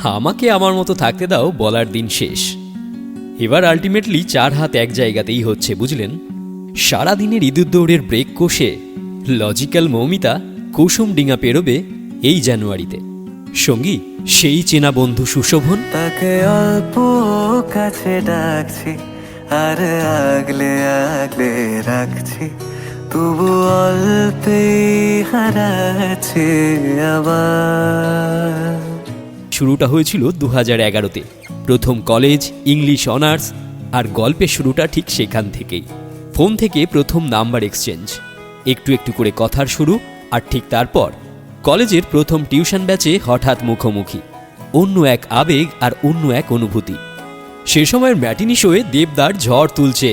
আমাকে আমার মতো থাকতে দাও বলার দিন শেষ। এবার আলটিমেটলি 4 হাত এক জায়গাতেই হচ্ছে, বুঝলেন? সারাদিনের ইঁদুর দৌড়ের ব্রেক কষে লজিক্যাল মৌমিতা কুসুমডিঙা পেরোবে এই জানুয়ারিতে। সঙ্গী সেই চেনা বন্ধু সুশোভন। তাকে অল্প কাছে ডাকছি আর আগলে আগলে রাখছি, তবু অল্পেই হারাচ্ছে আবার। শুরুটা হয়েছিল 2011-তে, প্রথম কলেজ, ইংলিশ অনার্স, আর গল্পের শুরুটা ঠিক সেখান থেকেই। ফোন থেকে প্রথম নাম্বার এক্সচেঞ্জ, একটু একটু করে কথার শুরু, আর ঠিক তারপর কলেজের প্রথম টিউশন ব্যাচে হঠাৎ মুখোমুখি, অন্য এক আবেগ আর অন্য এক অনুভূতি। সে সময়ের ম্যাটিনি শোয়ে দেবদার ঝড় তুলছে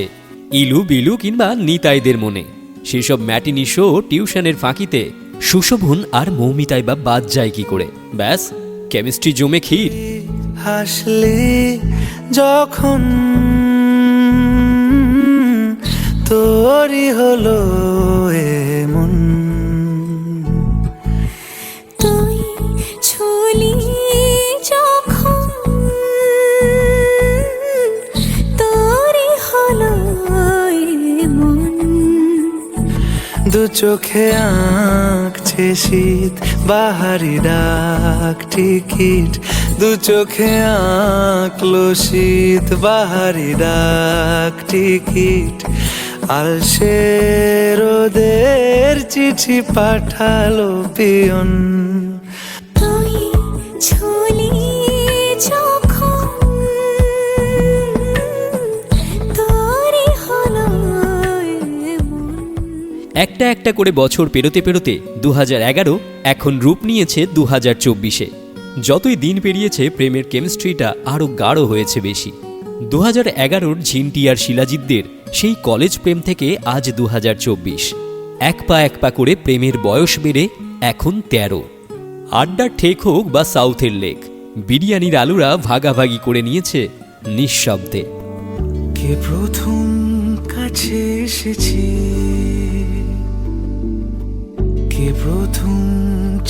ইলু বিলু কিংবা নিতাইদের মনে। সেসব ম্যাটিনি শো টিউশনের ফাঁকিতে সুশোভন আর মৌমিতাই বা বাদ যায় কি করে? ব্যাস, কেমিস্ট্রি জমে ক্ষীর। হাসলি যখন তোরই হলো এমন, তুই ছুলি যখন তোরই হলো এমন। দু চোখে আঁকছে শীত বাহারি ডাক টিকিট, দু চোখে আঁকলো শীত বাহারি ডাক টিকিট। আলসে রোদের চিঠি পাঠালো পিয়ন, তুই ছুলি যখন তোরই হলো এমন। একটা একটা করে বছর পেরোতে পেরোতে 2011 এখন রূপ নিয়েছে 2024-এ। যতই দিন পেরিয়েছে প্রেমের কেমিস্ট্রিটা আরও গাঢ় হয়েছে বেশি। 2011-র ঝিন্টি আর শিলাজিৎদের সেই কলেজ প্রেম থেকে আজ 2024, এক পা করে প্রেমের বয়স বেড়ে এখন 13। আড্ডার ঠেক হোক বা সাউথের লেক, বিরিয়ানির আলুরা ভাগাভাগি করে নিয়েছে নিঃশব্দে। কে প্রথম কাছে এসেছে, কে প্রথম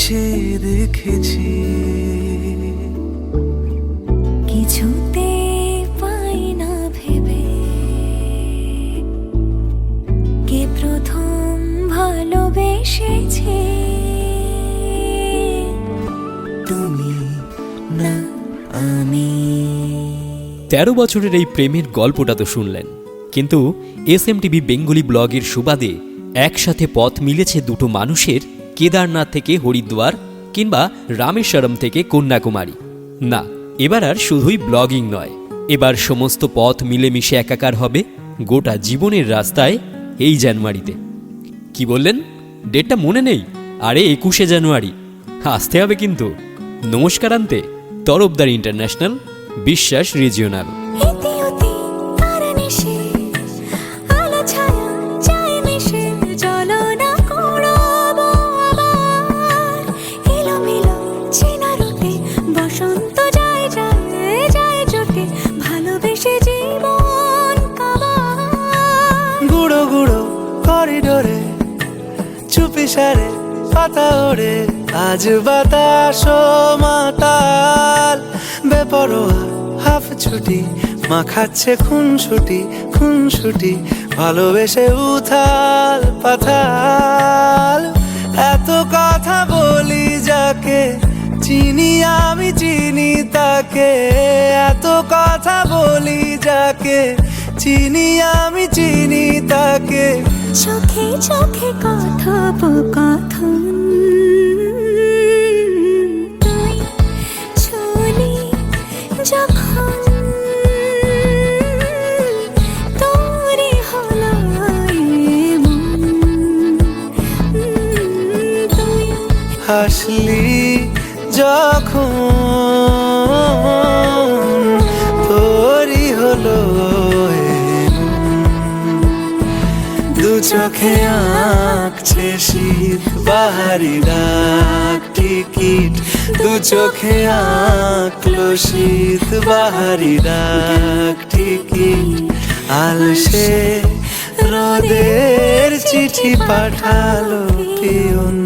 চেয়ে দেখেছে, কিছুতে পাই না ভেবে, কে প্রথম ভালোবেসেছে। তুমি না আমি। 13 বছরের এই প্রেমের গল্পটা তো শুনলেন, কিন্তু এসএমটিভি বেঙ্গলি ব্লগের সুবাদে একসাথে পথ মিলেছে দুটো মানুষের, কেদারনাথ থেকে হরিদ্বার কিংবা রামেশ্বরম থেকে কন্যাকুমারী। না, এবার আর শুধুই ব্লগিং নয়, এবার সমস্ত পথ মিলেমিশে একাকার হবে গোটা জীবনের রাস্তায় এই জানুয়ারিতে। কি বললেন? ডেটটা মনে নেই? আরে 21শে জানুয়ারি আসতে হবে কিন্তু। নমস্কার আনতে তরফদার ইন্টারন্যাশনাল, বিশ্বাস রিজিওনাল। ইতি উতি তারা নেশে, আলো ছায়া যায় মিশে, চলো না কুড়াবো আবার। এলোমেলো চেনা রুটে বসন্ত যায় যায় যায় জোটে, ভালোবেসে জীবন কাবার। গুঁড়ো গুঁড়ো করিডোরে চুপি সারে পাতা ওড়ে, আজ বাতাস মাতাল বেপরোয়া হাফ ছুটি, মাখাচ্ছে খুনসুটি খুনসুটি, ভালোবেসে উথাল পাথাল। এত কথা বলি যাকে চিনি আমি চিনি তাকে, এত কথা বলি যাকে চিনি আমি চিনি তাকে। চোখে চোখে কথোপকথন, তুই ছুলি যখন তোরই হলো এমন। তুই হাসলি যখন তোরই হলো দু চোখে আঁকছে শীত বাহারি ডাক টিকিট, দু চোখে আঁকলো শীত বাহারি ডাক টিকিট। আলসে রোদের চিঠি পাঠালো পিয়ন।